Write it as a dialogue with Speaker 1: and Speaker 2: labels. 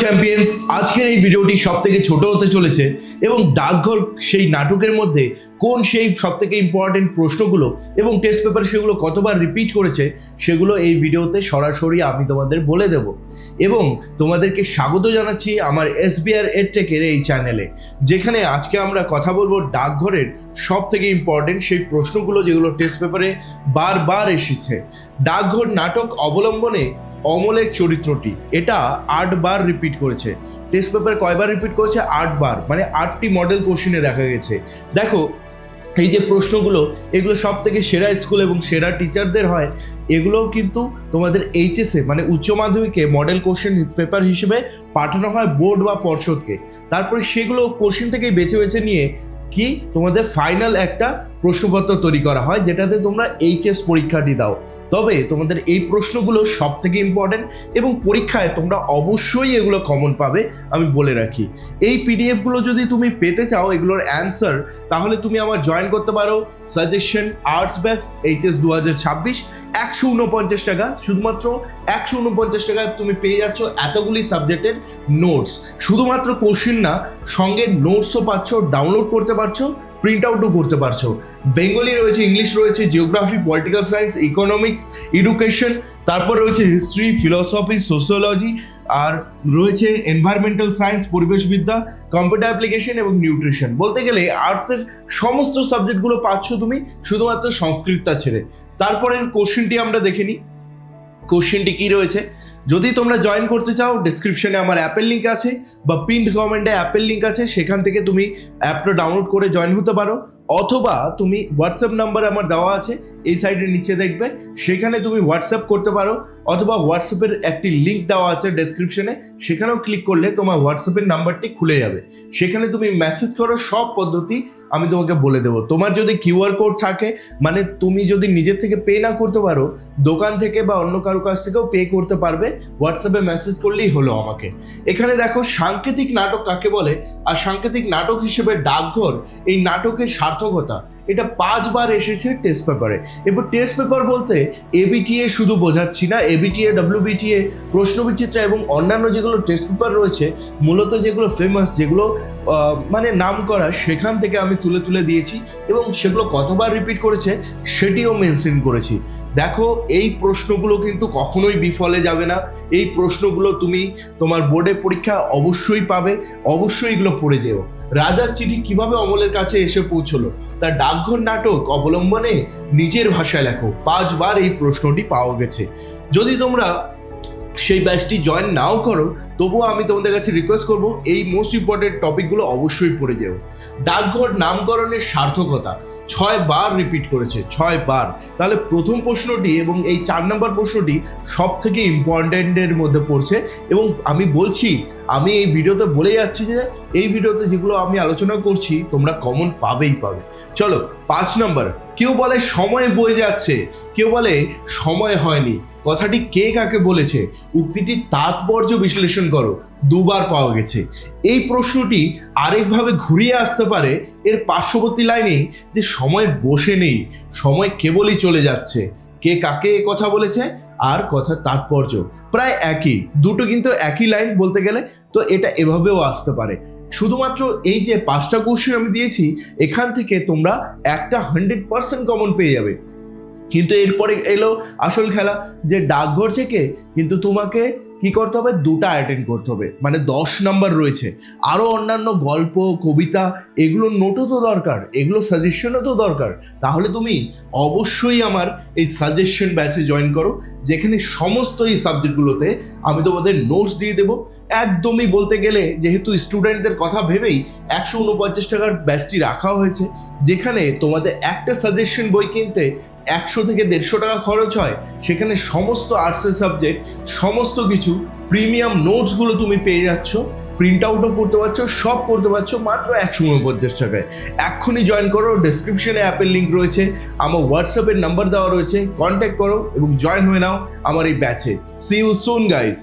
Speaker 1: Champions, আজকের এই ভিডিওটি সব থেকে ছোট হতে চলেছে এবং ডাকঘর সেই নাটকের মধ্যে কোন সেই সব থেকে ইম্পর্টেন্ট প্রশ্নগুলো এবং টেস্ট পেপার সেগুলো কতবার রিপিট করেছে সেগুলো এই ভিডিওতে সরাসরি আমি তোমাদের বলে দেব। এবং তোমাদেরকে স্বাগত জানাচ্ছি আমার SBR এডটেকের এই চ্যানেলে, যেখানে আজকে আমরা কথা বলবো ডাকঘরের সব থেকে ইম্পর্টেন্ট সেই প্রশ্নগুলো যেগুলো টেস্ট পেপারে বারবার এসেছে। ডাকঘর নাটক অবলম্বনে অমলের চরিত্রটি এটা 8 বার রিপিট করেছে। টেস্ট পেপার কয়বার রিপিট করেছে? 8 বার, মানে 8টি মডেল কোশ্চেনে দেখা গেছে। দেখো এই যে প্রশ্নগুলো, এগুলো সব থেকে সেরা স্কুল এবং সেরা টিচারদের হয়। এগুলোও কিন্তু তোমাদের এইচএসে মানে উচ্চ মাধ্যমিকে মডেল কোশ্চেন পেপার হিসেবে পাঠানো হয় বোর্ড বা পর্ষদকে। তারপরে সেগুলো কোশ্চেন থেকে বেছে বেছে নিয়ে কি তোমাদের ফাইনাল একটা প্রশ্নপত্র তৈরি করা হয়, যেটাতে তোমরা এইচএস পরীক্ষাটি দাও। তবে তোমাদের এই প্রশ্নগুলো সব থেকে ইম্পর্টেন্ট এবং পরীক্ষায় তোমরা অবশ্যই এগুলো কমন পাবে, আমি বলে রাখি। এই পিডিএফগুলো যদি তুমি পেতে চাও এগুলোর অ্যান্সার, তাহলে তুমি আমার জয়েন করতে পারো সাজেশন আর্টস ব্যাচ এইচএস 2026। 149 টাকা, শুধুমাত্র 149 টাকায় তুমি পেয়ে যাচ্ছ এতগুলি সাবজেক্টের নোটস। শুধুমাত্র কোশ্চেন না, সঙ্গে নোটসও পাচ্ছ, ডাউনলোড করতে পারছো, প্রিন্ট আউটও করতে পারছো। বেঙ্গলি রয়েছে, ইংলিশ রয়েছে, geography, political science, economics, education, তারপর রয়েছে হিস্ট্রি, ফিলসফি, সোশিওলজি, আর রয়েছে এনভায়রনমেন্টাল সায়েন্স, পরিবেশবিদ্যা, কম্পিউটার অ্যাপ্লিকেশন এবং নিউট্রিশন। বলতে গেলে আর্টসের সমস্ত সাবজেক্টগুলো পাচ্ছ তুমি, শুধুমাত্র সংস্কৃতটা ছেড়ে। তারপরের কোশ্চেনটি আমরা দেখে নিই। কোশ্চেনটি কি রয়েছে? যদি তোমরা জয়েন করতে চাও, ডেসক্রিপশনে আমার অ্যাপের লিঙ্ক আছে বা পিন্ড কমেন্টে অ্যাপের লিঙ্ক আছে, সেখান থেকে তুমি অ্যাপটা ডাউনলোড করে জয়েন হতে পারো। অথবা তুমি হোয়াটসঅ্যাপ নাম্বার আমার দেওয়া আছে এই সাইডের নিচে দেখবে, সেখানে তুমি হোয়াটসঅ্যাপ করতে পারো। অথবা হোয়াটসঅ্যাপের একটি লিঙ্ক দেওয়া আছে ডেসক্রিপশনে, সেখানেও ক্লিক করলে তোমার হোয়াটসঅ্যাপের নাম্বারটি খুলে যাবে। সেখানে তুমি মেসেজ করো, সব পদ্ধতি আমি তোমাকে বলে দেবো। তোমার যদি QR কোড থাকে, মানে তুমি যদি নিজের থেকে পে না করতে পারো, দোকান থেকে বা অন্য কারো কাছ থেকেও পে করতে পারবে, হোয়াটসঅ্যাপে মেসেজ করলেই হলো আমাকে। এখানে দেখো সাংকেতিক নাটক কাকে বলে, আর সাংকেতিক নাটক হিসেবে ডাকঘর এই নাটকের সার্থকতা, এটা 5 বার এসেছে টেস্ট পেপারে। এবার টেস্ট পেপার বলতে ABTA শুধু বোঝাচ্ছি না, ABTA, WBTA, প্রশ্নবিচিত্রা এবং অন্যান্য যেগুলো টেস্ট পেপার রয়েছে, মূলত যেগুলো ফেমাস, যেগুলো মানে নাম করা, সেখান থেকে আমি তুলে তুলে দিয়েছি এবং সেগুলো কতবার রিপিট করেছে সেটিও মেনশন করেছি। দেখো এই প্রশ্নগুলো কিন্তু কখনোই বিফলে যাবে না। এই প্রশ্নগুলো তুমি তোমার বোর্ডের পরীক্ষা অবশ্যই পাবে, অবশ্যই এগুলো পড়ে যেও। রাজার চিঠি কিভাবে অমলের কাছে এসে পৌঁছলো, তার ডাকঘর নাটক অবলম্বনে নিজের ভাষায় লেখো। 5 বার এই প্রশ্নটি পাওয়া গেছে। যদি তোমরা সেই ব্যাচটি জয়েন নাও করো, তবুও আমি তোমাদের কাছে রিকোয়েস্ট করবো এই মোস্ট ইম্পর্টেন্ট টপিকগুলো অবশ্যই পড়ে যেও। ডাকঘর নামকরণের সার্থকতা 6 বার রিপিট করেছে, 6 বার। তাহলে প্রথম প্রশ্নটি এবং এই 4 নম্বর প্রশ্নটি সব থেকে ইম্পর্টেন্টের মধ্যে পড়ছে। এবং আমি বলছি, আমি এই ভিডিওতে বলে যাচ্ছি যে এই ভিডিওতে যেগুলো আমি আলোচনা করছি তোমরা কমন পাবেই পাবে। চলো 5 নম্বর, কেউ বলে সময় বয়ে যাচ্ছে, কেউ বলে সময় হয়নি। কথাটি কে কাকে বলেছে? উক্তিটির তাৎপর্য বিশ্লেষণ করো। 2 বার পাওয়া গেছে। এই প্রশ্নটি আরেকভাবে ঘুরিয়ে আসতে পারে এর পার্শ্ববর্তী লাইনে, যে সময় বসে নেই, সময় কেবলই চলে যাচ্ছে। কে কাকে এ কথা বলেছে আর কথার তাৎপর্য প্রায় একই, দুটো কিন্তু একই লাইন বলতে গেলে। তো এটা এভাবেও আসতে পারে। শুধুমাত্র এই যে 5টা কোশ্চেন আমি দিয়েছি, এখান থেকে তোমরা একটা 100% কমন পেয়ে যাবে। কিন্তু এরপরে এলো আসল খেলা, যে ডাকঘর থেকে কিন্তু তোমাকে কি করতে হবে? 2টা অ্যাটেন্ড করতে হবে, মানে 10 নাম্বার রয়েছে। আরও অন্যান্য গল্প, কবিতা, এগুলো নোটও তো দরকার, এগুলো সাজেশনও তো দরকার। তাহলে তুমি অবশ্যই আমার এই সাজেশন ব্যাচে জয়েন করো, যেখানে সমস্ত এই সাবজেক্টগুলোতে আমি তোমাদের নোটস দিয়ে দেবো। একদমই বলতে গেলে, যেহেতু স্টুডেন্টদের কথা ভেবেই 149 টাকার ব্যাচটি রাখা হয়েছে, যেখানে তোমাদের একটা সাজেশন বই কিনতে 100 থেকে 150 টাকা খরচ হয়, সেখানে সমস্ত আর্টসের সাবজেক্ট, সমস্ত কিছু প্রিমিয়াম নোটসগুলো তুমি পেয়ে যাচ্ছ, প্রিন্ট আউটও করতে পারছো, সব করতে পারছো মাত্র 149 টাকায়। এক্ষুনি জয়েন করো, ডেসক্রিপশনে অ্যাপের লিঙ্ক রয়েছে, আমার হোয়াটসঅ্যাপের নাম্বার দেওয়া রয়েছে, কন্ট্যাক্ট করো এবং জয়েন হয়ে নাও আমার এই ব্যাচে। See you soon guys.